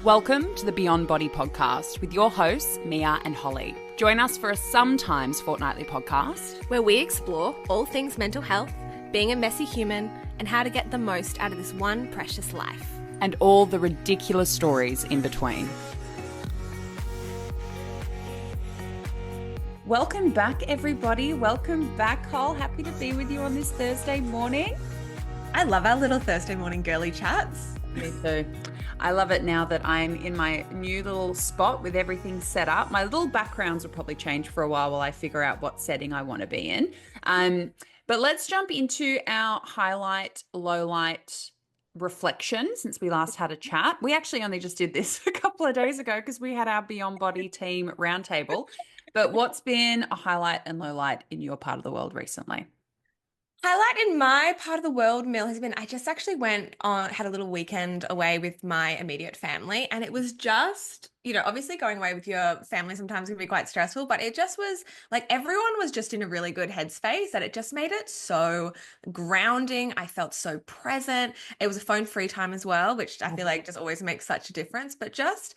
Welcome to the Beyond Body podcast with your hosts, Mia and Holly. Join us for a sometimes fortnightly podcast where we explore all things mental health, being a messy human, and how to get the most out of this one precious life. and all the ridiculous stories in between. Welcome back, everybody. Welcome back, Cole. Happy to be with you on this Thursday morning. I love our little Thursday morning girly chats. Me too. I love it now that I'm in my new little spot with everything set up. My little backgrounds will probably change for a while I figure out what setting I want to be in. But let's jump into our highlight, low light reflection since we last had a chat. We actually only just did this a couple of days ago because we had our Beyond Body team roundtable. But what's been a highlight and low light in your part of the world recently? Highlight in my part of the world, Mill, has been I just actually had a little weekend away with my immediate family, and it was just, obviously going away with your family sometimes can be quite stressful, but it just was like everyone was just in a really good headspace that it just made it so grounding. I felt so present. It was a phone-free time as well, which I feel like just always makes such a difference, but just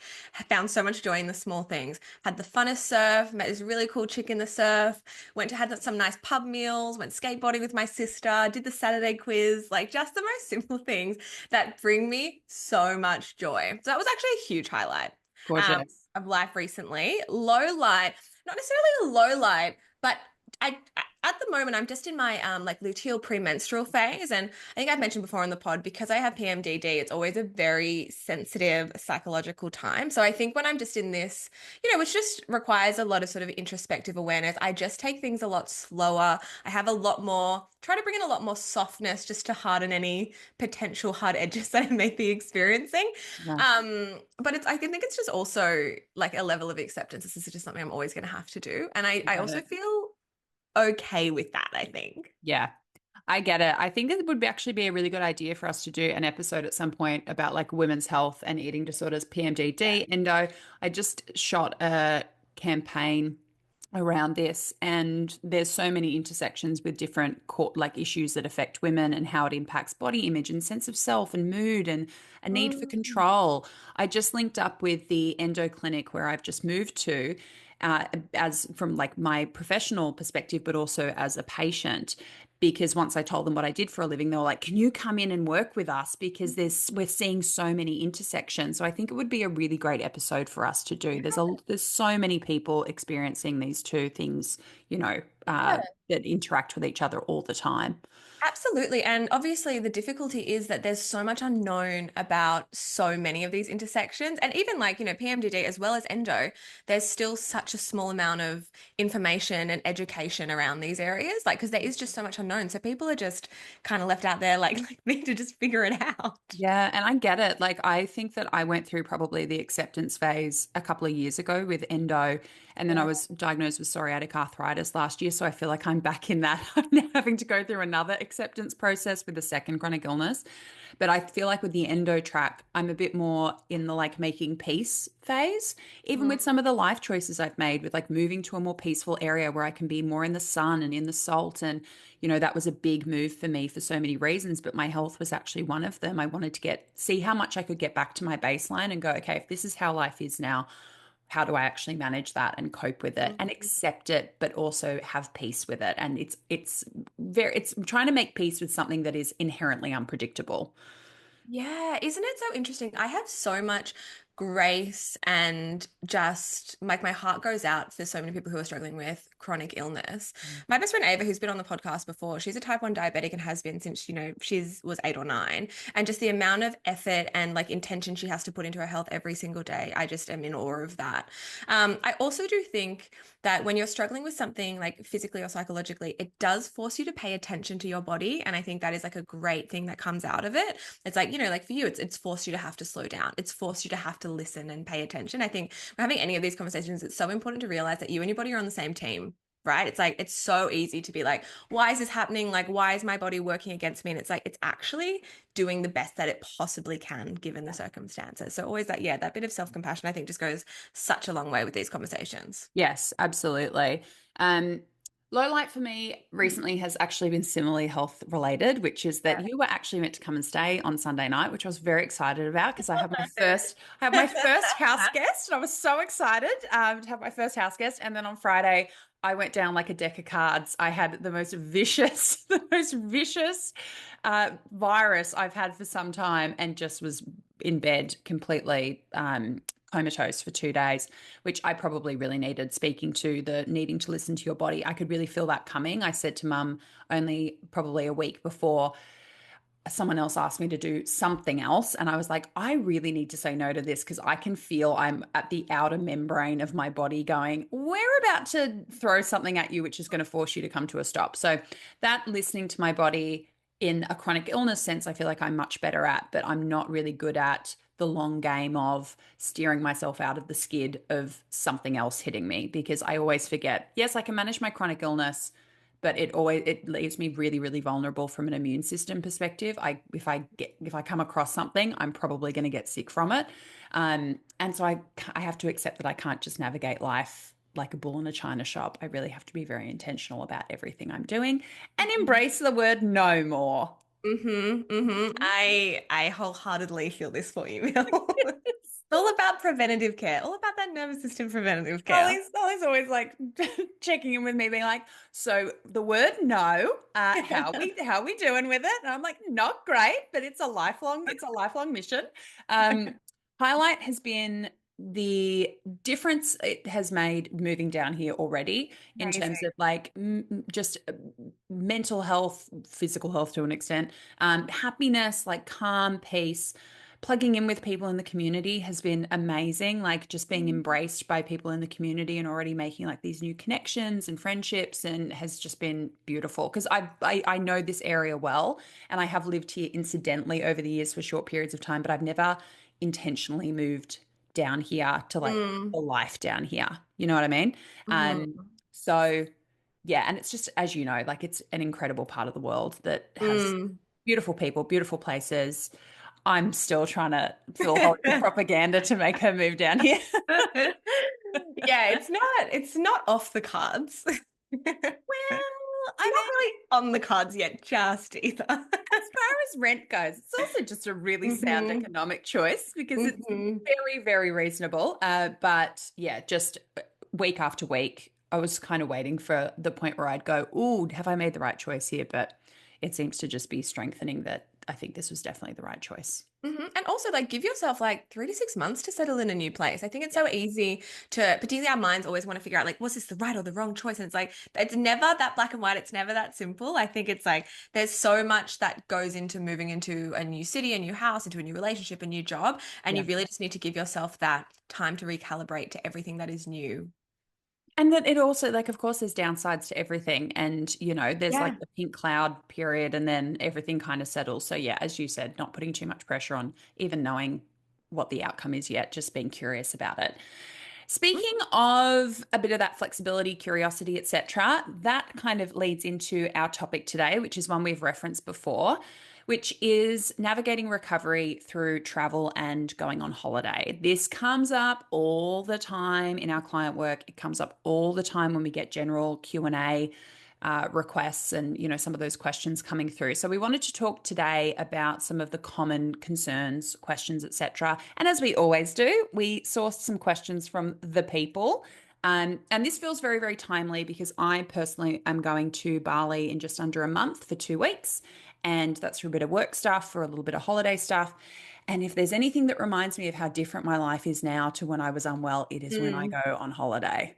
found so much joy in the small things. Had the funnest surf, met this really cool chick in the surf, had some nice pub meals, went skateboarding with my sister, did the Saturday quiz, like just the most simple things that bring me so much joy. So that was actually a huge highlight. Gorgeous. Of life recently. Low light, not necessarily a low light, but at the moment I'm just in my luteal premenstrual phase, and I think I've mentioned before on the pod, because I have PMDD, it's always a very sensitive psychological time. So I think when I'm just in this, which just requires a lot of sort of introspective awareness, I just take things a lot slower. I have try to bring in a lot more softness just to harden any potential hard edges that I may be experiencing. Yeah. But I think it's just also like a level of acceptance. This is just something I'm always going to have to do. And I also feel okay with that, I think. Yeah, I get it. I think it would actually be a really good idea for us to do an episode at some point about like women's health and eating disorders, PMDD. And I just shot a campaign around this, and there's so many intersections with different issues that affect women and how it impacts body image and sense of self and mood and a need for control. I just linked up with the endo clinic where I've just moved to, as from like my professional perspective, but also as a patient. Because once I told them what I did for a living, they were like, "Can you come in and work with us?" Because we're seeing so many intersections. So I think it would be a really great episode for us to do. There's so many people experiencing these two things, that interact with each other all the time. Absolutely. And obviously the difficulty is that there's so much unknown about so many of these intersections. And even PMDD as well as endo, there's still such a small amount of information and education around these areas, because there is just so much unknown. So people are just kind of left out there like need to just figure it out. Yeah, and I get it. Like, I think that I went through probably the acceptance phase a couple of years ago with endo, and then I was diagnosed with psoriatic arthritis last year. So I feel like I'm back in that. I'm now having to go through another acceptance process with a second chronic illness. But I feel like with the endo track, I'm a bit more in the like making peace phase, even with some of the life choices I've made with like moving to a more peaceful area where I can be more in the sun and in the salt. And, that was a big move for me for so many reasons, but my health was actually one of them. I wanted to see how much I could get back to my baseline and go, okay, if this is how life is now, how do I actually manage that and cope with it and accept it, but also have peace with it? And it's trying to make peace with something that is inherently unpredictable. Yeah, isn't it so interesting? I have so much grace and just like my heart goes out for so many people who are struggling with chronic illness. My best friend Ava, who's been on the podcast before, she's a type 1 diabetic and has been since, she's was 8 or 9. And just the amount of effort and like intention she has to put into her health every single day, I just am in awe of that. I also do think that when you're struggling with something like physically or psychologically, it does force you to pay attention to your body. And I think that is like a great thing that comes out of it. It's like, like for you, it's forced you to have to slow down. It's forced you to have to listen and pay attention. I think when having any of these conversations, it's so important to realize that you and your body are on the same team. Right? It's like, it's so easy to be like, why is this happening? Like, why is my body working against me? And it's like, it's actually doing the best that it possibly can given the circumstances. So always that bit of self-compassion, I think just goes such a long way with these conversations. Yes, absolutely. Low light for me recently has actually been similarly health related, which is that you were actually meant to come and stay on Sunday night, which I was very excited about because I have my first house guest. And I was so excited to have my first house guest. And then on Friday, I went down like a deck of cards. I had the most vicious, virus I've had for some time, and just was in bed completely comatose for 2 days, which I probably really needed. Speaking to the needing to listen to your body, I could really feel that coming. I said to mum only probably a week before someone else asked me to do something else. And I was like, I really need to say no to this because I can feel I'm at the outer membrane of my body going, we're about to throw something at you, which is going to force you to come to a stop. So that listening to my body in a chronic illness sense, I feel like I'm much better at, but I'm not really good at the long game of steering myself out of the skid of something else hitting me, because I always forget, yes, I can manage my chronic illness, but it leaves me really, really vulnerable from an immune system perspective. If I come across something, I'm probably going to get sick from it. And so I have to accept that I can't just navigate life like a bull in a china shop. I really have to be very intentional about everything I'm doing and embrace the word no more. I wholeheartedly feel this for you, Mel. It's all about preventative care, all about that nervous system preventative care. Ollie's always like checking in with me, being like, "So the word no, how we doing with it?" And I'm like, "Not great, but it's a lifelong mission." Highlight has been the difference it has made moving down here already in terms of like just mental health, physical health to an extent, happiness, like calm, peace. Plugging in with people in the community has been amazing, like just being embraced by people in the community and already making like these new connections and friendships, and has just been beautiful because I know this area well, and I have lived here incidentally over the years for short periods of time, but I've never intentionally moved down here to like a life down here. You know what I mean? So yeah, and it's just, as you know, like it's an incredible part of the world that has beautiful people, beautiful places. I'm still trying to fill Hollywood propaganda to make her move down here. Yeah, it's not off the cards. Well, I'm not really on the cards yet, just either. As far as rent goes, it's also just a really sound economic choice because it's very, very reasonable. But yeah, just week after week, I was kind of waiting for the point where I'd go, "Ooh, have I made the right choice here?" But it seems to just be strengthening that I think this was definitely the right choice. And also, like, give yourself like 3 to 6 months to settle in a new place. I think it's so easy to, particularly our minds always want to figure out, like, was this the right or the wrong choice? And it's like, it's never that black and white. It's never that simple. I think it's like, there's so much that goes into moving into a new city, a new house, into a new relationship, a new job. And you really just need to give yourself that time to recalibrate to everything that is new. And that it also, like, of course, there's downsides to everything. And, you know, there's like the pink cloud period and then everything kind of settles. So, yeah, as you said, not putting too much pressure on even knowing what the outcome is yet, just being curious about it. Speaking of a bit of that flexibility, curiosity, etc., that kind of leads into our topic today, which is one we've referenced before, which is navigating recovery through travel and going on holiday. This comes up all the time in our client work. It comes up all the time when we get general Q&A requests and, you know, some of those questions coming through. So we wanted to talk today about some of the common concerns, questions, etc. And as we always do, we sourced some questions from the people. And this feels very, very timely because I personally am going to Bali in just under a month for 2 weeks. And that's for a bit of work stuff, for a little bit of holiday stuff. And if there's anything that reminds me of how different my life is now to when I was unwell, it is when I go on holiday.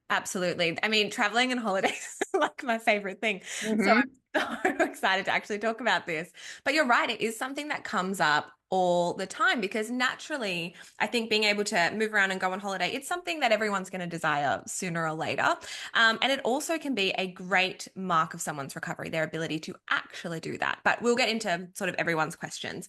Absolutely. I mean, traveling and holidays are like my favorite thing. So I'm so excited to actually talk about this. But you're right, it is something that comes up all the time because naturally, I think being able to move around and go on holiday, it's something that everyone's going to desire sooner or later. And it also can be a great mark of someone's recovery, their ability to actually do that. But we'll get into sort of everyone's questions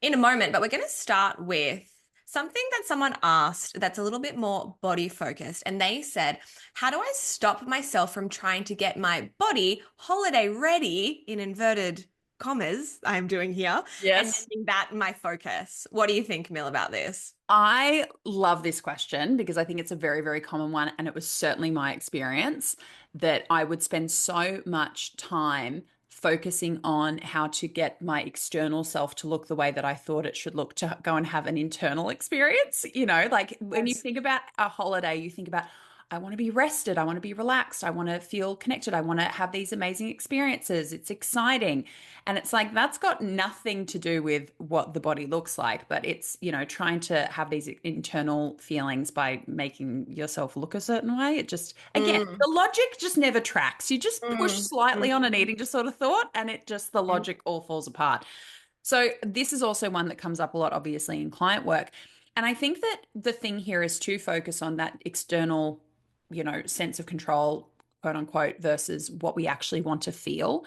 in a moment. But we're going to start with something that someone asked that's a little bit more body focused. And they said, how do I stop myself from trying to get my body holiday ready in inverted commas I'm doing here and Yes. making that my focus. What do you think, Mill, about this? I love this question because I think it's a very, very common one. And it was certainly my experience that I would spend so much time focusing on how to get my external self to look the way that I thought it should look to go and have an internal experience. You know, like when you Yes. think about a holiday, you think about, I want to be rested. I want to be relaxed. I want to feel connected. I want to have these amazing experiences. It's exciting. And it's like that's got nothing to do with what the body looks like, but it's, you know, trying to have these internal feelings by making yourself look a certain way. It just, again, Mm, the logic just never tracks. You just push mm, slightly on an mm, eating disorder thought, and it just, the mm, logic all falls apart. So, this is also one that comes up a lot, obviously, in client work. And I think that the thing here is to focus on that external, you know, sense of control, quote unquote, versus what we actually want to feel.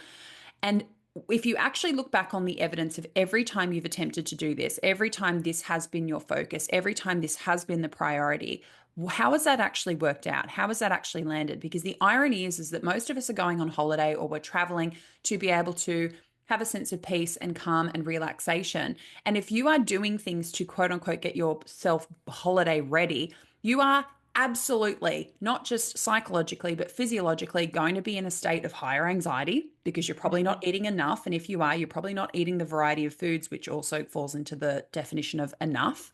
And if you actually look back on the evidence of every time you've attempted to do this, every time this has been your focus, every time this has been the priority, how has that actually worked out? How has that actually landed? Because the irony is that most of us are going on holiday or we're traveling to be able to have a sense of peace and calm and relaxation. And if you are doing things to quote unquote get yourself holiday ready, you are absolutely not just psychologically, but physiologically going to be in a state of higher anxiety because you're probably not eating enough. And if you are, you're probably not eating the variety of foods, which also falls into the definition of enough.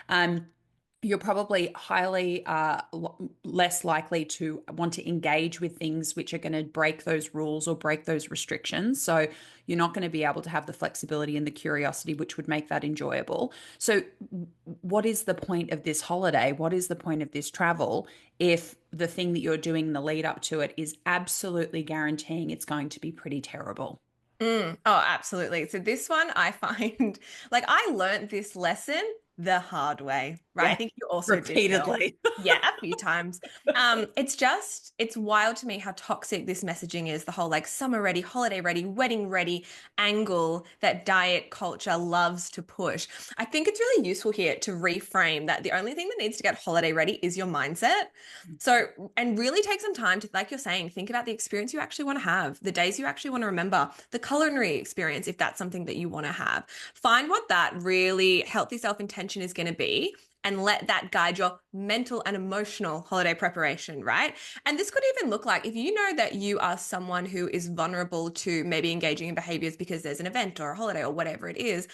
Um, you're probably highly less likely to want to engage with things which are going to break those rules or break those restrictions. So you're not going to be able to have the flexibility and the curiosity which would make that enjoyable. So, what is the point of this holiday? What is the point of this travel if the thing that you're doing in the lead up to it is absolutely guaranteeing it's going to be pretty terrible? Oh, absolutely. So this one I find like I learned this lesson the hard way, right? I Yeah, think you also did, Mel. repeatedly. Yeah, a few times. It's wild to me how toxic this messaging is, the whole like summer ready, holiday ready, wedding ready angle that diet culture loves to push. I think it's really useful here to reframe that the only thing that needs to get holiday ready is your mindset. So, and really take some time to, like you're saying, think about the experience you actually want to have, the days you actually want to remember, the culinary experience, if that's something that you want to have. Find what that really healthy self intention is going to be and let that guide your mental and emotional holiday preparation, right? And this could even look like if you know that you are someone who is vulnerable to maybe engaging in behaviors because there's an event or a holiday or whatever it is,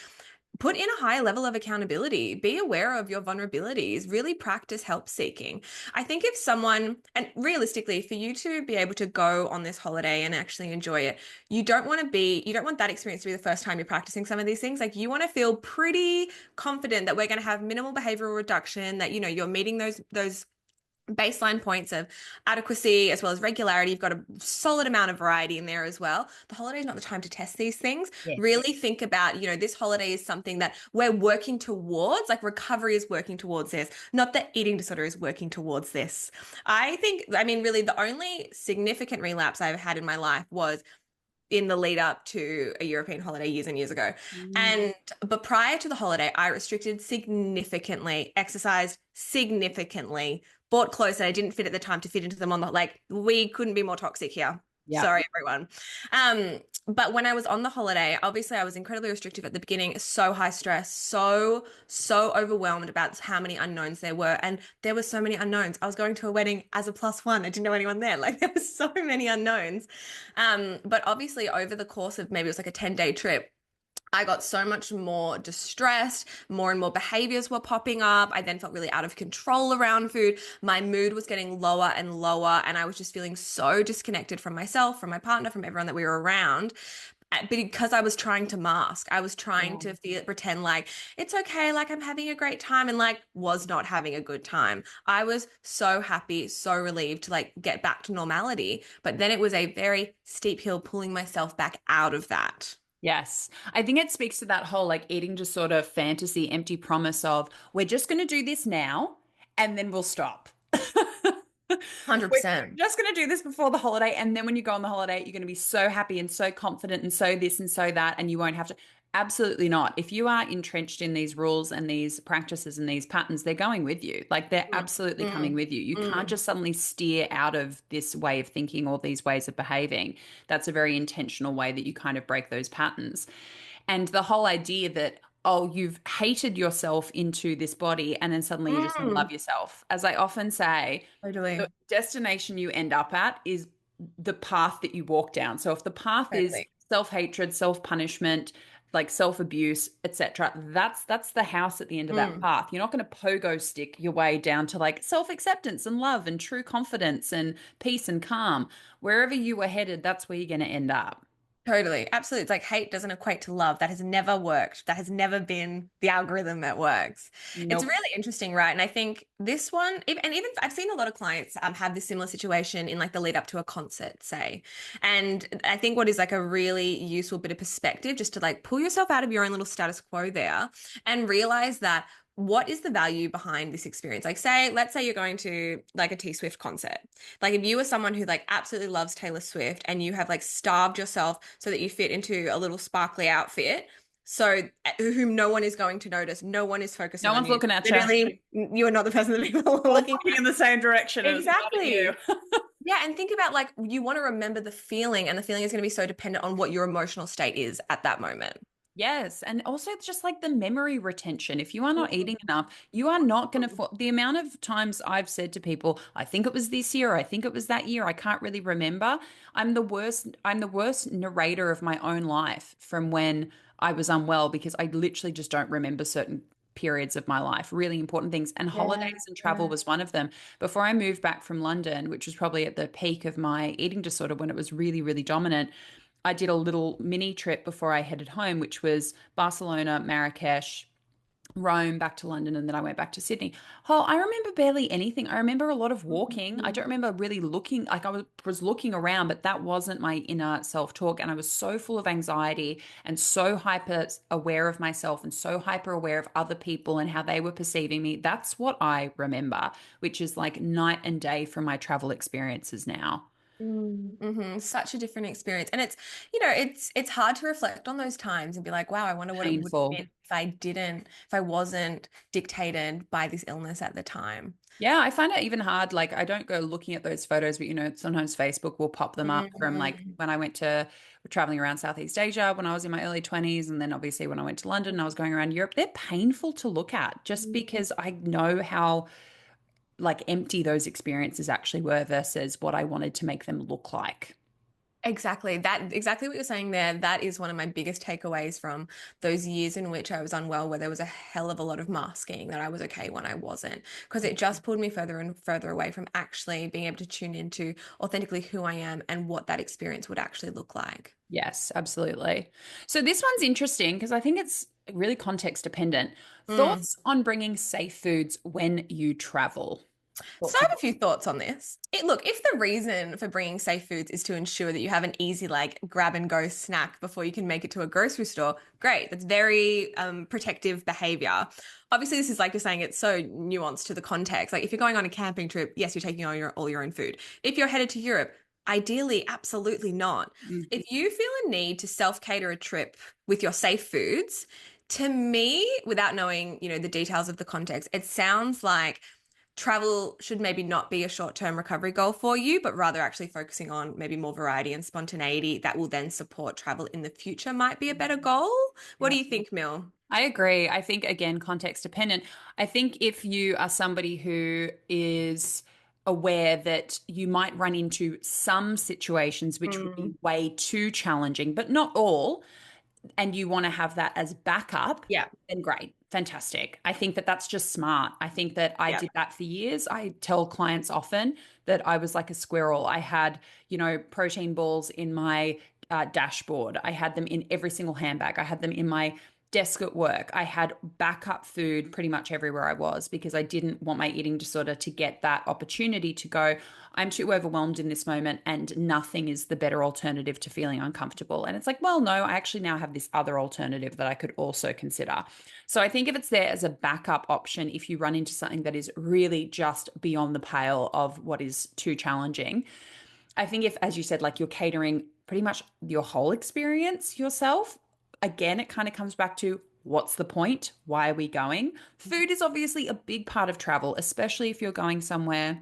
put in a higher level of accountability, be aware of your vulnerabilities, really practice help seeking. I think if someone, and realistically, for you to be able to go on this holiday and actually enjoy it, you don't want that experience to be the first time you're practicing some of these things. Like you want to feel pretty confident that we're going to have minimal behavioral reduction, that, you know, you're meeting those baseline points of adequacy as well as regularity. You've got a solid amount of variety in there as well. The holiday is not the time to test these things. Yes. Really think about, you know, this holiday is something that we're working towards, like recovery is working towards this, not that eating disorder is working towards this. I mean, really the only significant relapse I've had in my life was in the lead up to a European holiday years and years ago. But prior to the holiday, I restricted significantly, exercised significantly, bought clothes that I didn't fit at the time to fit into them on the, like, we couldn't be more toxic here. Yeah. Sorry, everyone. But when I was on the holiday, obviously I was incredibly restrictive at the beginning, so high stress, so overwhelmed about how many unknowns there were. And there were so many unknowns. I was going to a wedding as a +1. I didn't know anyone there. Like there were so many unknowns. But obviously over the course of maybe it was like a 10-day trip, I got so much more distressed, more and more behaviors were popping up. I then felt really out of control around food. My mood was getting lower and lower, and I was just feeling so disconnected from myself, from my partner, from everyone that we were around. Because I was trying to mask, I was trying to pretend like it's okay, like I'm having a great time, and like was not having a good time. I was so happy, so relieved to like get back to normality. But then it was a very steep hill pulling myself back out of that. Yes. I think it speaks to that whole like eating disorder fantasy, empty promise of we're just going to do this now and then we'll stop. We're 100%. just going to do this before the holiday. And then when you go on the holiday, you're going to be so happy and so confident and so this and so that. And you won't have to. Absolutely not. If you are entrenched in these rules and these practices and these patterns, they're going with you. Like they're Mm, absolutely coming mm, with you. You can't mm. just suddenly steer out of this way of thinking or these ways of behaving. That's a very intentional way that you kind of break those patterns. And the whole idea that, oh, you've hated yourself into this body and then suddenly you're just going to love Mm, yourself. As I often say, the totally, destination you end up at is the path that you walk down. So if the path is totally. self-hatred, self-punishment, like self-abuse, etc., that's the house at the end of that Mm. path. You're not going to pogo stick your way down to like self-acceptance and love and true confidence and peace and calm. Wherever you were headed, that's where you're going to end up. Totally. Absolutely. It's like hate doesn't equate to love. That has never worked. That has never been the algorithm that works. It's Nope. really interesting, right? And I think this one, and even I've seen a lot of clients have this similar situation in like the lead up to a concert, say. And I think what is like a really useful bit of perspective just to like pull yourself out of your own little status quo there and realize that what is the value behind this experience? Like, let's say you're going to like a T Swift concert. Like if you were someone who like absolutely loves Taylor Swift and you have like starved yourself so that you fit into a little sparkly outfit, so whom no one is going to notice, no one is focusing No on one's you. looking at you. Literally, you are not the person that people are All looking looking at. in the same direction and it's not at you. Exactly. Yeah, and think about like you want to remember the feeling, and the feeling is going to be so dependent on what your emotional state is at that moment. Yes. And also, it's just like the memory retention. If you are not eating enough, you are not going to. The amount of times I've said to people, I think it was this year, I think it was that year, I can't really remember. I'm the worst. I'm the worst narrator of my own life from when I was unwell because I literally just don't remember certain periods of my life, really important things. And Yeah, holidays and travel yeah. was one of them. Before I moved back from London, which was probably at the peak of my eating disorder when it was really, really dominant. I did a little mini trip before I headed home, which was Barcelona, Marrakesh, Rome, back to London, and then I went back to Sydney. Oh, I remember barely anything. I remember a lot of walking. I don't remember really looking like I was looking around, but that wasn't my inner self-talk. And I was so full of anxiety and so hyper aware of myself and so hyper aware of other people and how they were perceiving me. That's what I remember, which is like night and day from my travel experiences now. Mm-hmm. Such a different experience. And it's hard to reflect on those times and be like, wow, I wonder what it would have Painful. been if I wasn't dictated by this illness at the time. Yeah, I find it even hard. Like, I don't go looking at those photos, but sometimes Facebook will pop them up from like Mm. when I went to traveling around Southeast Asia when I was in my early 20s. And then obviously when I went to London and I was going around Europe, they're painful to look at just because I know how like empty those experiences actually were versus what I wanted to make them look like. Exactly what you're saying there. That is one of my biggest takeaways from those years in which I was unwell, where there was a hell of a lot of masking that I was okay when I wasn't, because it just pulled me further and further away from actually being able to tune into authentically who I am and what that experience would actually look like. Yes, absolutely. So this one's interesting because I think it's really context dependent. Mm. Thoughts on bringing safe foods when you travel? So Thoughts I on have a few thoughts on this. Look, if the reason for bringing safe foods is to ensure that you have an easy like grab and go snack before you can make it to a grocery store, great. That's very protective behavior. Obviously, this is like you're saying it's so nuanced to the context. Like if you're going on a camping trip, yes, you're taking all your own food. If you're headed to Europe, ideally, absolutely not. Mm. If you feel a need to self-cater a trip with your safe foods, to me, without knowing, the details of the context, it sounds like travel should maybe not be a short-term recovery goal for you, but rather actually focusing on maybe more variety and spontaneity that will then support travel in the future might be a better goal. What Yeah. do you think, Mil? I agree. I think, again, context dependent. I think if you are somebody who is aware that you might run into some situations which would be Mm, way too challenging, but not all, and you want to have that as backup, yeah, then great, fantastic. I think that that's just smart. I think that I yeah. did that for years. I tell clients often that I was like a squirrel. I had, protein balls in my dashboard. I had them in every single handbag. I had them in my desk at work. I had backup food pretty much everywhere I was because I didn't want my eating disorder to get that opportunity to go, I'm too overwhelmed in this moment and nothing is the better alternative to feeling uncomfortable. And it's like, well, no, I actually now have this other alternative that I could also consider. So I think if it's there as a backup option, if you run into something that is really just beyond the pale of what is too challenging, I think if, as you said, like you're catering pretty much your whole experience yourself, again, it kind of comes back to what's the point? Why are we going? Food is obviously a big part of travel, especially if you're going somewhere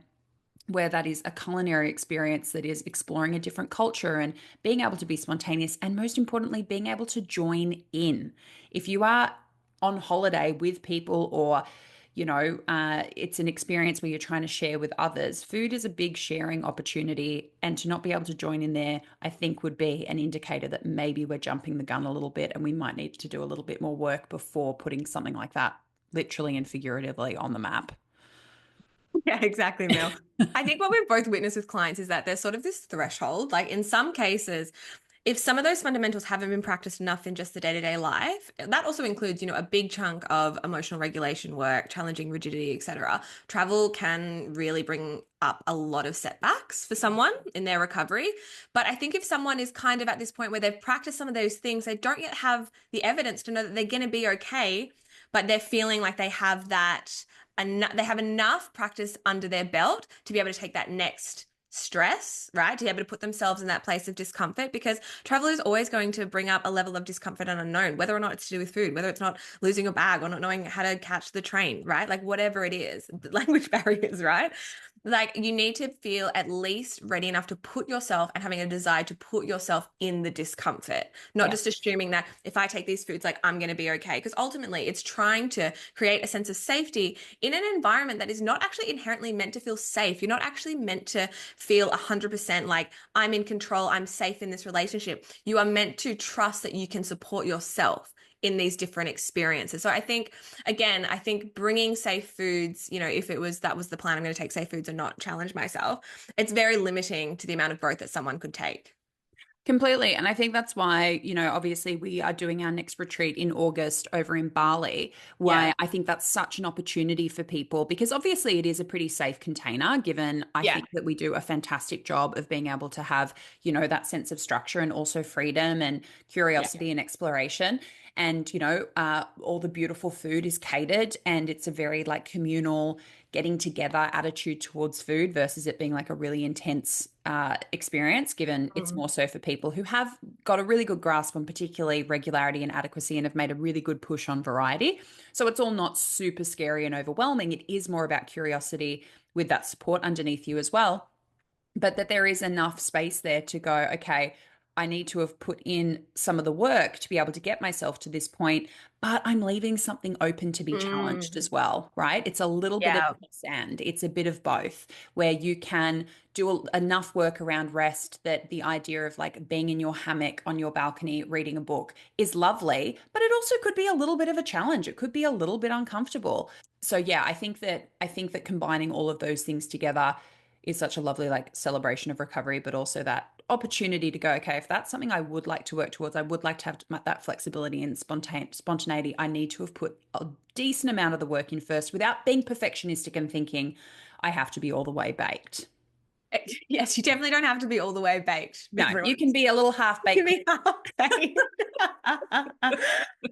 where that is a culinary experience that is exploring a different culture and being able to be spontaneous, and most importantly, being able to join in. If you are on holiday with people, or it's an experience where you're trying to share with others, food is a big sharing opportunity. And to not be able to join in there, I think would be an indicator that maybe we're jumping the gun a little bit and we might need to do a little bit more work before putting something like that, literally and figuratively, on the map. Yeah, exactly, Mel. I think what we've both witnessed with clients is that there's sort of this threshold. Like in some cases, if some of those fundamentals haven't been practiced enough in just the day-to-day life, that also includes, a big chunk of emotional regulation work, challenging rigidity, etc. Travel can really bring up a lot of setbacks for someone in their recovery. But I think if someone is kind of at this point where they've practiced some of those things, they don't yet have the evidence to know that they're going to be okay, but they're feeling like they have that, and they have enough practice under their belt to be able to take that next stress, right? To be able to put themselves in that place of discomfort, because travel is always going to bring up a level of discomfort and unknown, whether or not it's to do with food, whether it's not losing a bag or not knowing how to catch the train, right? Like whatever it is, the language barriers, right? Like you need to feel at least ready enough to put yourself and having a desire to put yourself in the discomfort, not just assuming that if I take these foods, like I'm going to be okay. Because ultimately it's trying to create a sense of safety in an environment that is not actually inherently meant to feel safe. You're not actually meant to feel 100% like I'm in control, I'm safe in this relationship. You are meant to trust that you can support yourself in these different experiences. So I think, again, bringing safe foods, if that was the plan, I'm going to take safe foods and not challenge myself, it's very limiting to the amount of growth that someone could take. Completely. And I think that's why, obviously we are doing our next retreat in August over in Bali. Why I think that's such an opportunity for people, because obviously it is a pretty safe container, given I think that we do a fantastic job of being able to have, that sense of structure and also freedom and curiosity and exploration. And, all the beautiful food is catered, and it's a very like communal getting together attitude towards food versus it being like a really intense experience, given it's more so for people who have got a really good grasp on particularly regularity and adequacy and have made a really good push on variety. So it's all not super scary and overwhelming. It is more about curiosity with that support underneath you as well. But that there is enough space there to go, okay, I need to have put in some of the work to be able to get myself to this point, but I'm leaving something open to be challenged as well, right? It's a little bit of mix, and it's a bit of both, where you can do enough work around rest that the idea of like being in your hammock on your balcony reading a book is lovely, but it also could be a little bit of a challenge. It could be a little bit uncomfortable. So yeah, I think that combining all of those things together is such a lovely like celebration of recovery, but also that opportunity to go, okay, if that's something I would like to work towards, I would like to have that flexibility and spontaneity. I need to have put a decent amount of the work in first without being perfectionistic and thinking I have to be all the way baked. Yes, you definitely don't have to be all the way baked. No, you can be a little half-baked. You can be half-baked.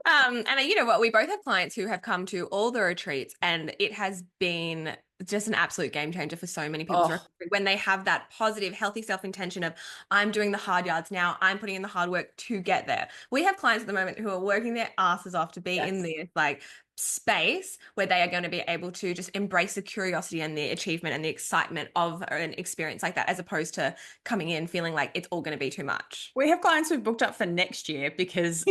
And you know what? We both have clients who have come to all the retreats, and it has been just an absolute game changer for so many people when they have that positive, healthy self-intention of I'm doing the hard yards now, I'm putting in the hard work to get there. We have clients at the moment who are working their asses off to be in this like space where they are going to be able to just embrace the curiosity and the achievement and the excitement of an experience like that, as opposed to coming in feeling like it's all going to be too much. We have clients who've booked up for next year because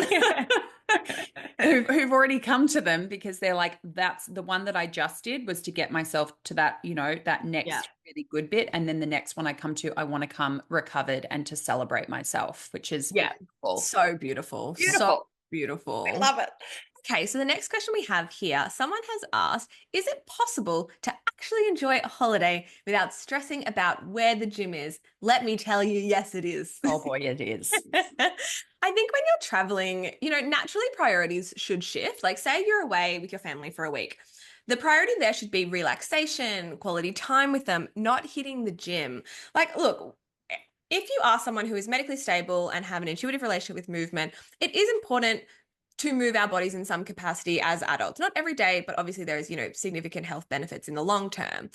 who've already come to them because they're like, that's the one that I just did was to get myself to that, that next really good bit. And then the next one I come to, I want to come recovered and to celebrate myself, which is beautiful. So beautiful. So beautiful. I love it. Okay, so the next question we have here, someone has asked, is it possible to actually enjoy a holiday without stressing about where the gym is? Let me tell you, yes, it is. Oh boy, it is. I think when you're traveling, naturally priorities should shift. Like say you're away with your family for a week. The priority there should be relaxation, quality time with them, not hitting the gym. Like, look, if you are someone who is medically stable and have an intuitive relationship with movement, it is important to move our bodies in some capacity as adults. Not every day, but obviously there is, significant health benefits in the long term.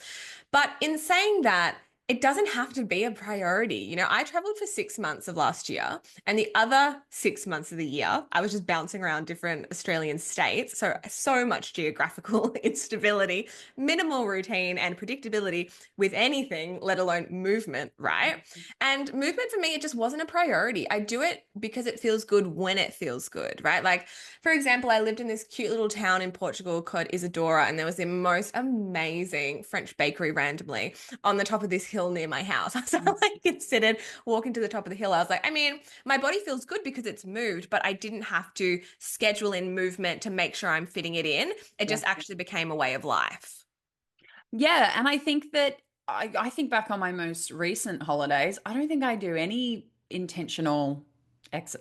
But in saying that, it doesn't have to be a priority. You know, I traveled for 6 months of last year, and the other 6 months of the year, I was just bouncing around different Australian states. So much geographical instability, minimal routine and predictability with anything, let alone movement, right? And movement for me, it just wasn't a priority. I do it because it feels good when it feels good, right? Like, for example, I lived in this cute little town in Portugal called Isadora, and there was the most amazing French bakery randomly on the top of this hill near my house. So I like considered walking to the top of the hill. I was like, I mean, my body feels good because it's moved, but I didn't have to schedule in movement to make sure I'm fitting it in. It Yeah. just actually became a way of life. Yeah, and I think that I think back on my most recent holidays, I don't think I do any intentional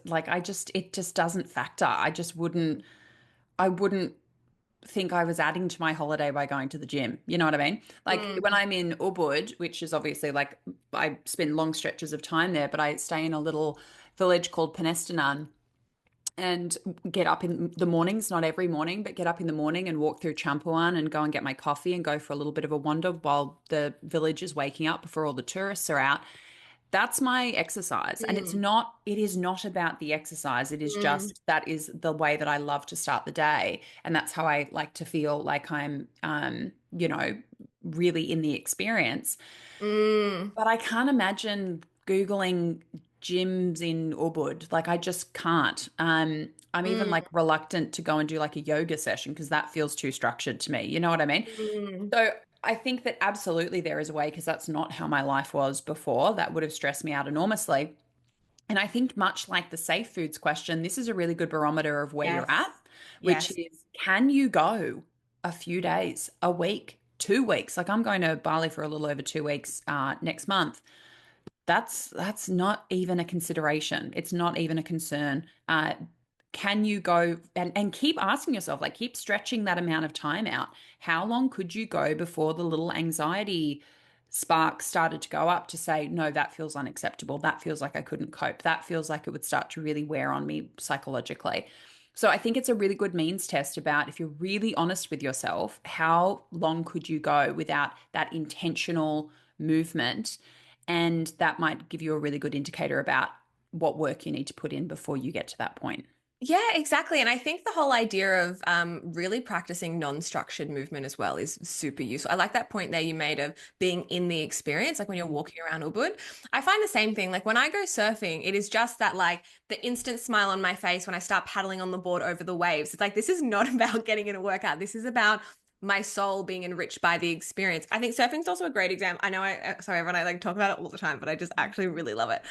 like it just doesn't factor. I wouldn't think I was adding to my holiday by going to the gym. You know what I mean? Like Mm, when I'm in Ubud, which is obviously like I spend long stretches of time there, but I stay in a little village called Penestanan and get up in the mornings, not every morning, but get up in the morning and walk through Champuan and go and get my coffee and go for a little bit of a wander while the village is waking up before all the tourists are out. That's my exercise. And mm, it is not about the exercise. It is mm, just that is the way that I love to start the day. And that's how I like to feel like I'm, really in the experience. mm, But I can't imagine Googling gyms in Ubud. Like I just can't. I'm even mm, like reluctant to go and do like a yoga session because that feels too structured to me. You know what I mean? mm. So I think that absolutely there is a way because that's not how my life was before. That would have stressed me out enormously. And I think much like the safe foods question, this is a really good barometer of where you're Yes. at, which Yes. is can you go a few days, a week, 2 weeks? Like I'm going to Bali for a little over 2 weeks next month. That's not even a consideration. It's not even a concern. Can you go and keep asking yourself, like keep stretching that amount of time out. How long could you go before the little anxiety spark started to go up to say, no, that feels unacceptable. That feels like I couldn't cope. That feels like it would start to really wear on me psychologically. So I think it's a really good means test about if you're really honest with yourself, how long could you go without that intentional movement? And that might give you a really good indicator about what work you need to put in before you get to that point. Yeah, exactly. And I think the whole idea of really practicing non-structured movement as well is super useful. I like that point there you made of being in the experience, like when you're walking around Ubud. I find the same thing. Like when I go surfing, it is just that like the instant smile on my face when I start paddling on the board over the waves. It's like this is not about getting in a workout. This is about my soul being enriched by the experience. I think surfing is also a great example. I know sorry everyone, I like talk about it all the time, but I just actually really love it.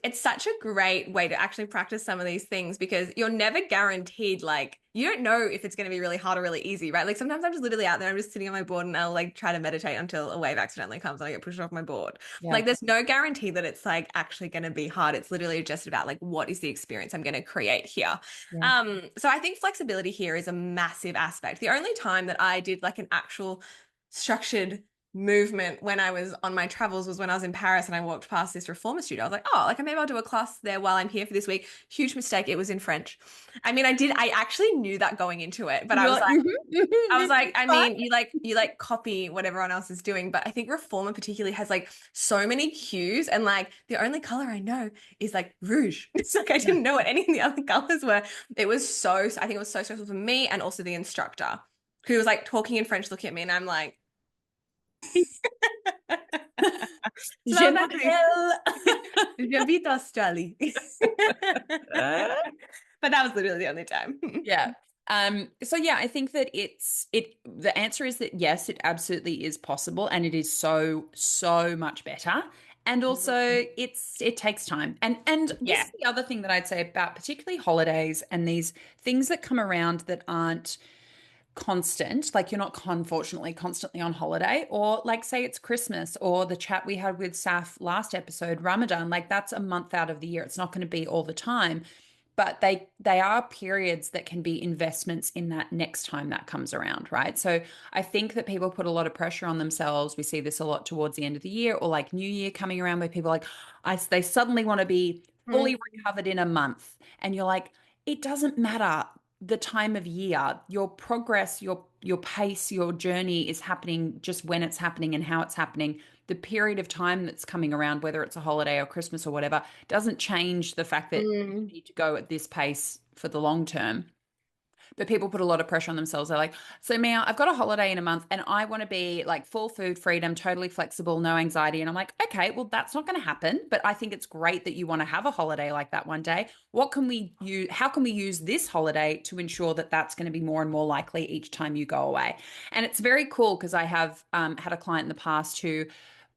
It's such a great way to actually practice some of these things because you're never guaranteed, like, you don't know if it's going to be really hard or really easy, right? Like sometimes I'm just literally out there, I'm just sitting on my board and I'll like try to meditate until a wave accidentally comes and I get pushed off my board. Yeah. Like there's no guarantee that it's like actually going to be hard. It's literally just about like what is the experience I'm going to create here. Yeah. So I think flexibility here is a massive aspect. The only time that I did like an actual structured movement when I was on my travels was when I was in Paris and I walked past this reformer studio. I was like, oh, like maybe I'll do a class there while I'm here for this week. Huge mistake. It was in French. I mean, I actually knew that going into it, but You're like, I was like, it's I fine. mean, you like copy what everyone else is doing, but I think reformer particularly has like so many cues and like the only color I know is like rouge. It's like I didn't know what any of the other colors were. I think it was so stressful for me and also the instructor who was like talking in French, looking at me, and I'm like, so Je that was actually m'appelle. J'habite Australie. But that was literally the only time. Yeah. So yeah, I think that the answer is that yes, it absolutely is possible and it is so, so much better. And also it takes time. And this Yeah. is the other thing that I'd say about particularly holidays and these things that come around that aren't constant, like you're not unfortunately constantly on holiday, or like say it's Christmas or the chat we had with Saf last episode, Ramadan, like that's a month out of the year. It's not going to be all the time, but they are periods that can be investments in that next time that comes around, right? So I think that people put a lot of pressure on themselves. We see this a lot towards the end of the year or like New Year coming around where people are like, they suddenly want to be fully recovered in a month. And you're like, it doesn't matter the time of year. Your progress, your pace, your journey is happening just when it's happening and how it's happening. The period of time that's coming around, whether it's a holiday or Christmas or whatever, doesn't change the fact that you Mm, need to go at this pace for the long term. But people put a lot of pressure on themselves. They're like, so Mia, I've got a holiday in a month and I want to be like full food freedom, totally flexible, no anxiety. And I'm like, okay, well, that's not going to happen. But I think it's great that you want to have a holiday like that one day. What can we use? How can we use this holiday to ensure that that's going to be more and more likely each time you go away? And it's very cool because I have had a client in the past who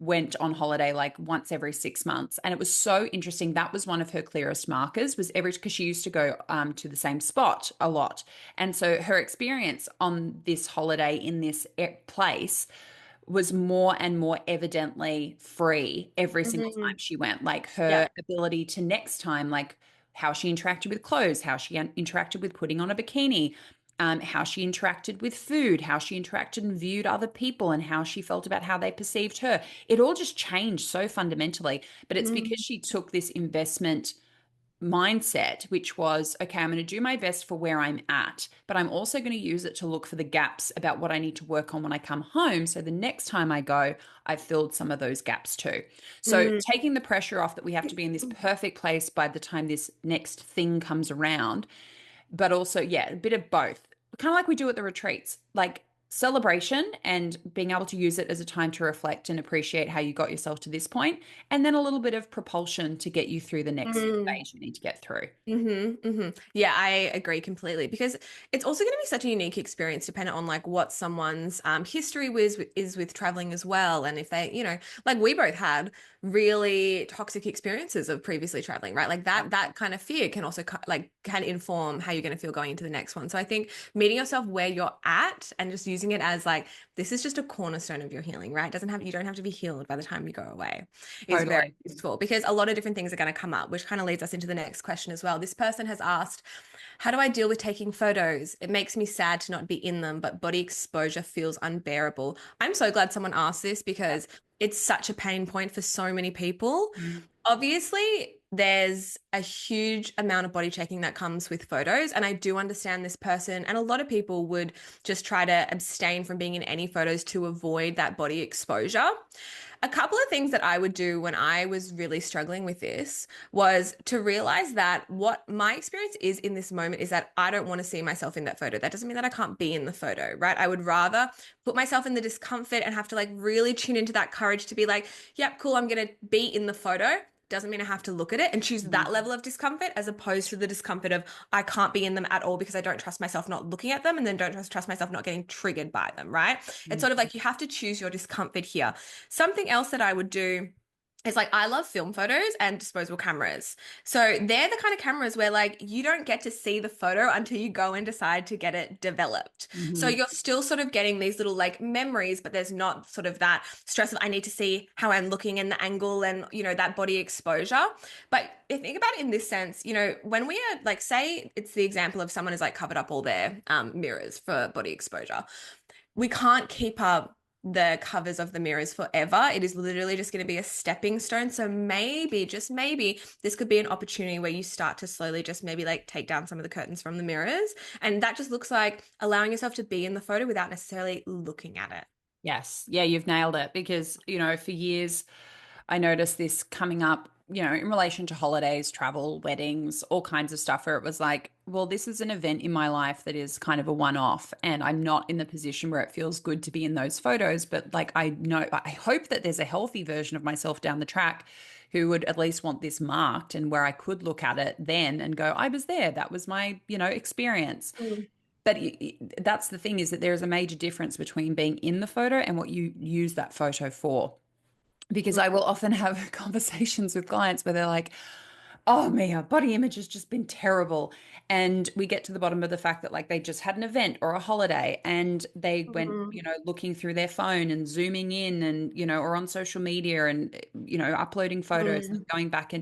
went on holiday like once every 6 months, and it was so interesting. That was one of her clearest markers, was every, because she used to go to the same spot a lot, and so her experience on this holiday in this place was more and more evidently free every single time mm, she went. Like yeah. her ability to next time, like how she interacted with clothes, how she interacted with putting on a bikini, how she interacted with food, how she interacted and viewed other people, and how she felt about how they perceived her. It all just changed so fundamentally. But it's because Mm, she took this investment mindset, which was, okay, I'm going to do my best for where I'm at, but I'm also going to use it to look for the gaps about what I need to work on when I come home. So the next time I go, I've filled some of those gaps too. So mm, taking the pressure off that we have to be in this perfect place by the time this next thing comes around, but also, yeah, a bit of both. Kind of like we do at the retreats, like celebration and being able to use it as a time to reflect and appreciate how you got yourself to this point, and then a little bit of propulsion to get you through the next mm. phase you need to get through. Yeah, I agree completely because it's also going to be such a unique experience depending on like what someone's history is with traveling as well. And if they, like we both had really toxic experiences of previously traveling, right? Like that kind of fear can also like can inform how you're going to feel going into the next one. So I think meeting yourself where you're at and just using it as like this is just a cornerstone of your healing, right? You don't have to be healed by the time you go away is very Totally. useful because a lot of different things are going to come up, which kind of leads us into the next question as well. This person has asked, how do I deal with taking photos? It makes me sad to not be in them, but body exposure feels unbearable. I'm so glad someone asked this because it's such a pain point for so many people. Mm. Obviously, there's a huge amount of body checking that comes with photos. And I do understand this person. And a lot of people would just try to abstain from being in any photos to avoid that body exposure. A couple of things that I would do when I was really struggling with this was to realize that what my experience is in this moment is that I don't want to see myself in that photo. That doesn't mean that I can't be in the photo, right? I would rather put myself in the discomfort and have to like really tune into that courage to be like, yep, cool, I'm going to be in the photo. Doesn't mean I have to look at it and choose Mm. that level of discomfort as opposed to the discomfort of I can't be in them at all because I don't trust myself not looking at them and then don't trust myself not getting triggered by them, right? It's Mm. sort of like you have to choose your discomfort here. Something else that I would do is like I love film photos and disposable cameras. So they're the kind of cameras where like you don't get to see the photo until you go and decide to get it developed. So Mhm. you're still sort of getting these little like memories, but there's not sort of that stress of I need to see how I'm looking and the angle and that body exposure. But if you think about it in this sense, when we are like say it's the example of someone who's like covered up all their mirrors for body exposure, we can't keep up the covers of the mirrors forever. It is literally just going to be a stepping stone. So maybe, just maybe, this could be an opportunity where you start to slowly just maybe like take down some of the curtains from the mirrors. And that just looks like allowing yourself to be in the photo without necessarily looking at it. Yes. Yeah, you've nailed it because, for years I noticed this coming up, in relation to holidays, travel, weddings, all kinds of stuff where it was like, well, this is an event in my life that is kind of a one-off and I'm not in the position where it feels good to be in those photos, but like I hope that there's a healthy version of myself down the track who would at least want this marked and where I could look at it then and go, I was there. That was my, experience. Mm. But that's the thing, is that there is a major difference between being in the photo and what you use that photo for. Because I will often have conversations with clients where they're like, oh, Mia, body image has just been terrible. And we get to the bottom of the fact that like they just had an event or a holiday and they went, Mm. looking through their phone and zooming in and, or on social media and, uploading photos and Mm. going back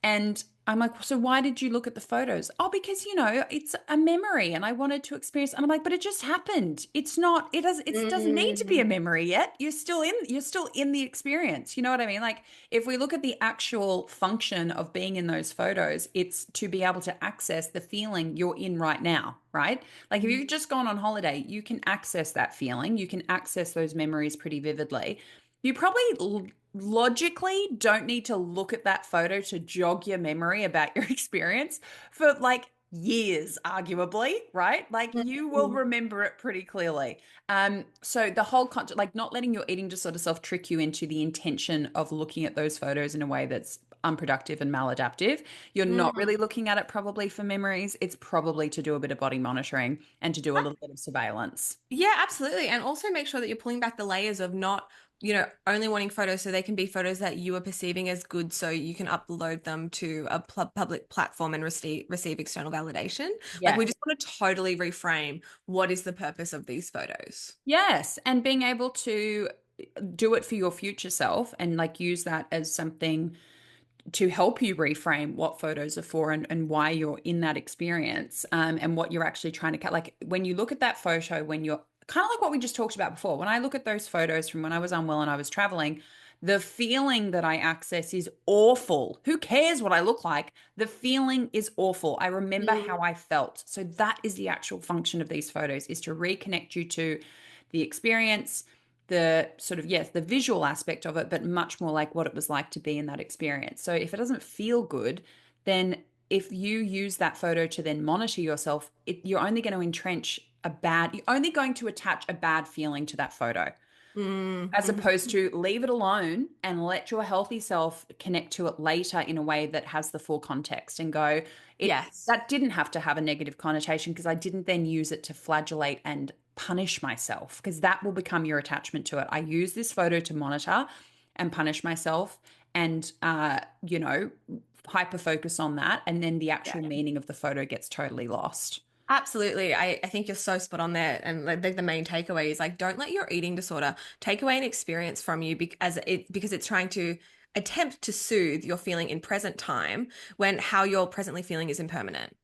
and I'm like, so why did you look at the photos? Oh, because it's a memory and I wanted to experience. And I'm like, but it just happened. It's not, it doesn't need to be a Mm. memory yet. You're still in the experience. You know what I mean? Like if we look at the actual function of being in those photos, it's to be able to access the feeling you're in right now, right? Like if you've just gone on holiday, you can access that feeling. You can access those memories pretty vividly. You probably logically don't need to look at that photo to jog your memory about your experience for like years, arguably, right? Like you will Mm. remember it pretty clearly. So the whole concept, like not letting your eating disorder self trick you into the intention of looking at those photos in a way that's unproductive and maladaptive. You're not Mm. really looking at it probably for memories. It's probably to do a bit of body monitoring and to do a little bit of surveillance. Yeah, absolutely. And also make sure that you're pulling back the layers of not, only wanting photos so they can be photos that you are perceiving as good so you can upload them to a public platform and receive external validation. Like we Yes. just want to totally reframe what is the purpose of these photos. Yes, and being able to do it for your future self and like use that as something to help you reframe what photos are for and why you're in that experience, and what you're actually trying to cut. Like when you look at that photo, when you're kind of like what we just talked about before, when I look at those photos from when I was unwell and I was traveling, the feeling that I access is awful. Who cares what I look like? The feeling is awful. I remember how Mm. I felt. So that is the actual function of these photos, is to reconnect you to the experience, the sort of, yes, the visual aspect of it, but much more like what it was like to be in that experience. So if it doesn't feel good, then if you use that photo to then monitor yourself, you're only going to you're only going to attach a bad feeling to that photo, Mm. as Mhm. opposed to leave it alone and let your healthy self connect to it later in a way that has the full context and go, it Yes. that didn't have to have a negative connotation because I didn't then use it to flagellate and punish myself, because that will become your attachment to it. I use this photo to monitor and punish myself and hyper focus on that, and then the Yeah. actual meaning of the photo gets totally lost. Absolutely. I think you're so spot on there. And like the main takeaway is like, don't let your eating disorder take away an experience from you because it's trying to attempt to soothe your feeling in present time when how you're presently feeling is impermanent.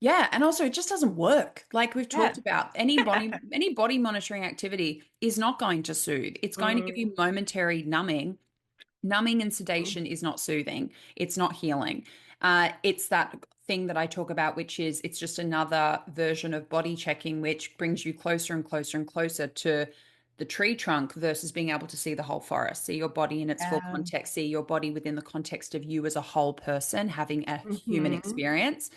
Yeah, and also it just doesn't work. Like we've Yeah. talked about, any body monitoring activity is not going to soothe. It's going to give Mm. you momentary numbing. Numbing and sedation is not soothing. It's not healing. It's that thing that I talk about, which is it's just another version of body checking, which brings you closer and closer and closer to the tree trunk versus being able to see the whole forest, see your body in its full Yeah. context, see your body within the context of you as a whole person having a human Hmm. experience.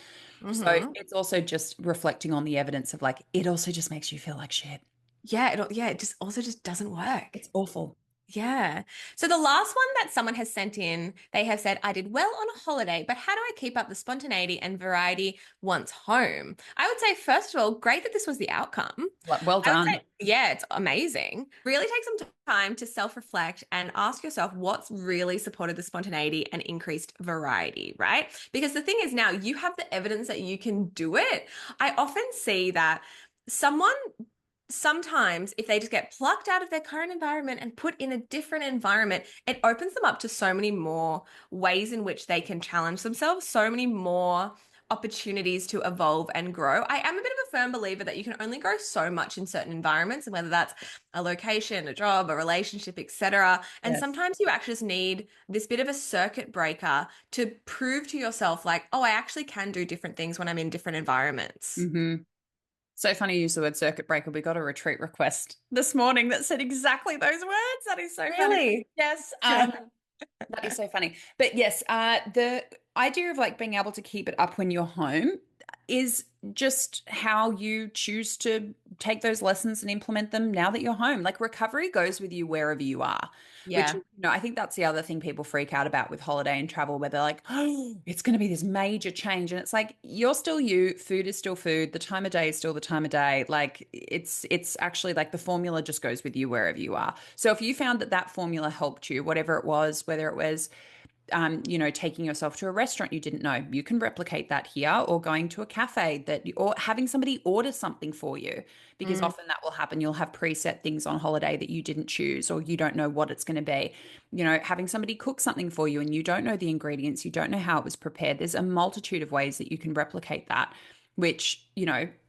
So Hmm. it's also just reflecting on the evidence of like, it also just makes you feel like shit. It just also just doesn't work. It's awful. Yeah. So the last one that someone has sent in, they have said, I did well on a holiday, but how do I keep up the spontaneity and variety once home? I would say, first of all, great that this was the outcome. Well I would done. say, yeah, it's amazing. Really take some time to self-reflect and ask yourself what's really supported the spontaneity and increased variety, right? Because the thing is now you have the evidence that you can do it. I often see that someone sometimes if they just get plucked out of their current environment and put in a different environment, it opens them up to so many more ways in which they can challenge themselves, so many more opportunities to evolve and grow. I am a bit of a firm believer that you can only grow so much in certain environments, and whether that's a location, a job, a relationship, etc. And Yes. sometimes you actually just need this bit of a circuit breaker to prove to yourself like, oh, I actually can do different things when I'm in different environments. Hmm. So funny you use the word circuit breaker. We got a retreat request this morning that said exactly those words. That is so funny. Really? Yes. That is so funny. But yes, the idea of like being able to keep it up when you're home is just how you choose to take those lessons and implement them now that you're home. Like recovery goes with you wherever you are, which, Yeah. I think that's the other thing people freak out about with holiday and travel, where they're like, oh, it's going to be this major change. And it's like, you're still you, food is still food, the time of day is still the time of day. Like it's actually like the formula just goes with you wherever you are. So if you found that that formula helped you, whatever it was, whether it was taking yourself to a restaurant you didn't know. You can replicate that here, or going to a cafe or having somebody order something for you, because Mm. often that will happen. You'll have preset things on holiday that you didn't choose, or you don't know what it's going to be. Having somebody cook something for you and you don't know the ingredients, you don't know how it was prepared. There's a multitude of ways that you can replicate that, which,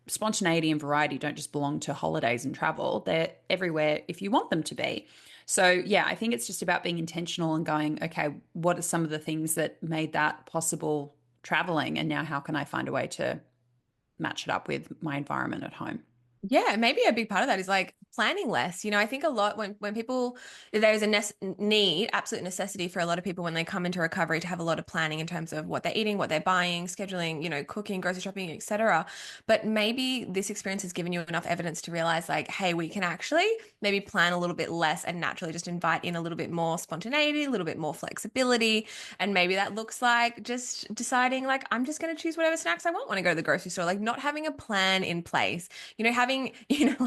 spontaneity and variety don't just belong to holidays and travel. They're everywhere if you want them to be. So, yeah, I think it's just about being intentional and going, okay, what are some of the things that made that possible traveling? And now how can I find a way to match it up with my environment at home? Yeah, maybe a big part of that is like planning less. I think a lot when people there's a need, absolute necessity for a lot of people when they come into recovery to have a lot of planning in terms of what they're eating, what they're buying, scheduling, cooking, grocery shopping, etc. But maybe this experience has given you enough evidence to realize like, hey, we can actually maybe plan a little bit less and naturally just invite in a little bit more spontaneity, a little bit more flexibility. And maybe that looks like just deciding like, I'm just going to choose whatever snacks I want when I go to the grocery store, like not having a plan in place, having,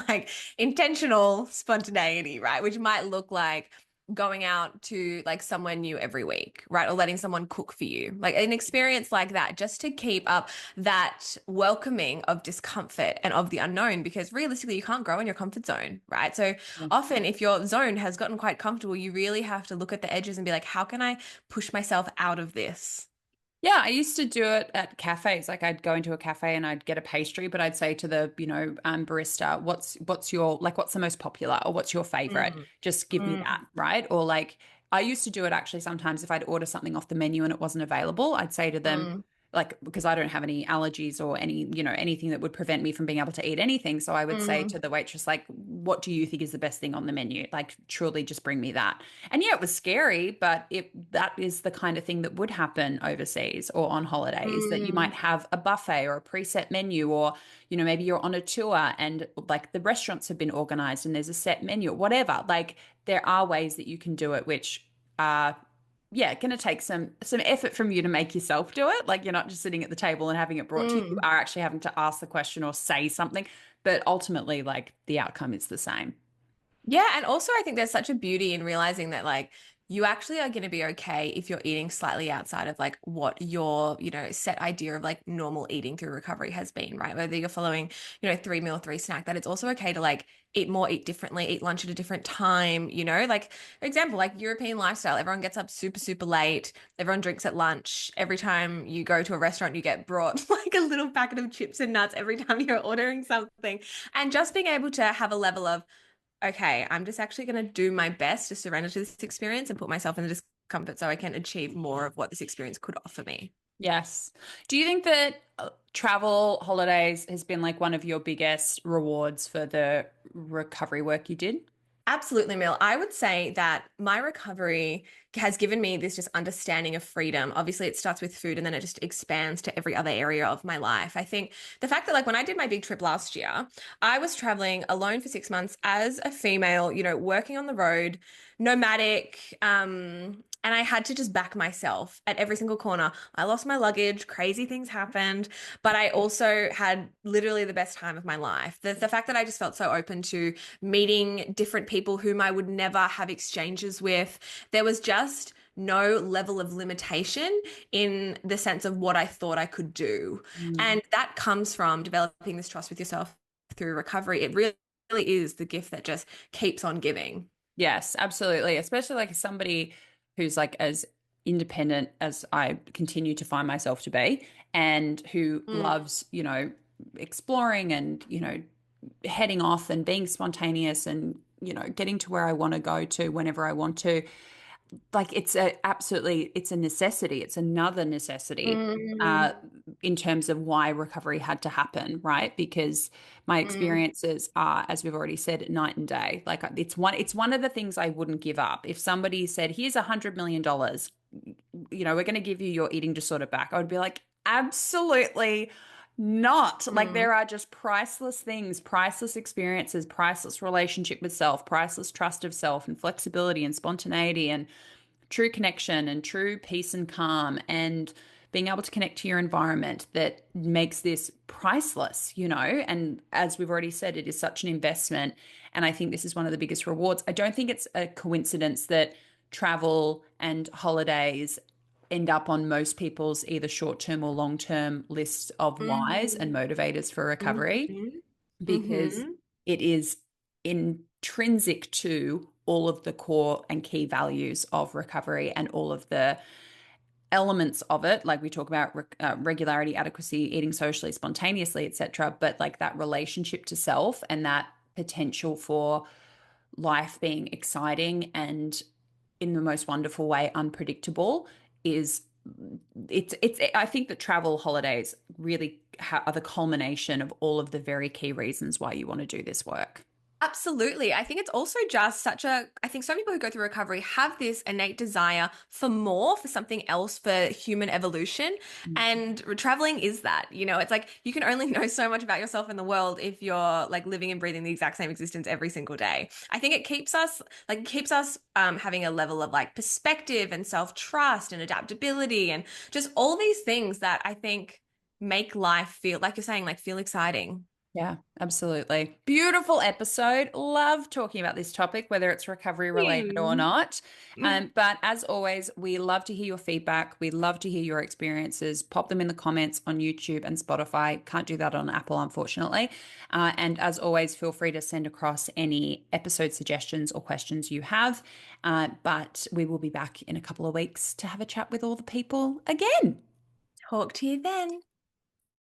like intentional spontaneity, right? Which might look like going out to like somewhere new every week, right? Or letting someone cook for you, like an experience like that, just to keep up that welcoming of discomfort and of the unknown, because realistically, you can't grow in your comfort zone, right? So often, if your zone has gotten quite comfortable, you really have to look at the edges and be like, how can I push myself out of this? Yeah, I used to do it at cafes. Like I'd go into a cafe and I'd get a pastry, but I'd say to the, barista, what's the most popular, or what's your favorite? Mm, Just give me that, mm, right? Or like I used to do it actually sometimes if I'd order something off the menu and it wasn't available, I'd say to them, mm, like, because I don't have any allergies or anything that would prevent me from being able to eat anything. So I would say mm, to the waitress, like, what do you think is the best thing on the menu? Like, truly just bring me that. And yeah, it was scary, but that is the kind of thing that would happen overseas or on holidays, that you might mm. have a buffet or a preset menu, or, maybe you're on a tour and like the restaurants have been organized and there's a set menu, whatever. Like there are ways that you can do it, which are yeah, going to take some effort from you to make yourself do it. Like you're not just sitting at the table and having it brought to you. You Mm. are actually having to ask the question or say something, but ultimately like the outcome is the same. Yeah, and also I think there's such a beauty in realizing that like you actually are going to be okay if you're eating slightly outside of like what your, set idea of like normal eating through recovery has been, right? Whether you're following, 3 meal, three snack, that it's also okay to like eat more, eat differently, eat lunch at a different time, like for example, like European lifestyle, everyone gets up super, super late. Everyone drinks at lunch. Every time you go to a restaurant, you get brought like a little packet of chips and nuts every time you're ordering something. And just being able to have a level of okay, I'm just actually going to do my best to surrender to this experience and put myself in the discomfort so I can achieve more of what this experience could offer me. Yes. Do you think that travel holidays has been like one of your biggest rewards for the recovery work you did? Absolutely, Mill. I would say that my recovery has given me this just understanding of freedom. Obviously, it starts with food and then it just expands to every other area of my life. I think the fact that, like, when I did my big trip last year, I was traveling alone for 6 months as a female, working on the road, nomadic, and I had to just back myself at every single corner. I lost my luggage, crazy things happened, but I also had literally the best time of my life. The fact that I just felt so open to meeting different people whom I would never have exchanges with. There was just no level of limitation in the sense of what I thought I could do. Mm. And that comes from developing this trust with yourself through recovery. It really is the gift that just keeps on giving. Yes, absolutely. Especially like somebody who's like as independent as I continue to find myself to be, and who Mm, loves, exploring and, heading off and being spontaneous and, getting to where I want to go to whenever I want to. Like it's a necessity. It's another necessity mm, uh, in terms of why recovery had to happen, right? Because my mm. experiences are, as we've already said, night and day. Like it's one of the things I wouldn't give up. If somebody said, "Here's $100 million, we're going to give you your eating disorder back," I would be like, absolutely not. Like Mm. there are just priceless things, priceless experiences, priceless relationship with self, priceless trust of self and flexibility and spontaneity and true connection and true peace and calm and being able to connect to your environment that makes this priceless, And as we've already said, it is such an investment. And I think this is one of the biggest rewards. I don't think it's a coincidence that travel and holidays end up on most people's either short-term or long-term lists of whys and motivators for recovery, because Mm-hmm. it is intrinsic to all of the core and key values of recovery and all of the elements of it, like we talk about regularity, adequacy, eating socially, spontaneously, etc. But like that relationship to self and that potential for life being exciting and in the most wonderful way unpredictable is it's I think that travel holidays really are the culmination of all of the very key reasons why you want to do this work. Absolutely. I think it's also just I think so many people who go through recovery have this innate desire for more, for something else, for human evolution. And traveling is that, it's like you can only know so much about yourself in the world if you're like living and breathing the exact same existence every single day. I think it keeps us having a level of like perspective and self-trust and adaptability and just all these things that I think make life feel, like you're saying, like feel exciting. Yeah, absolutely. Beautiful episode. Love talking about this topic, whether it's recovery related or not. But as always, we love to hear your feedback. We love to hear your experiences. Pop them in the comments on YouTube and Spotify. Can't do that on Apple, unfortunately. And as always, feel free to send across any episode suggestions or questions you have. But we will be back in a couple of weeks to have a chat with all the people again. Talk to you then.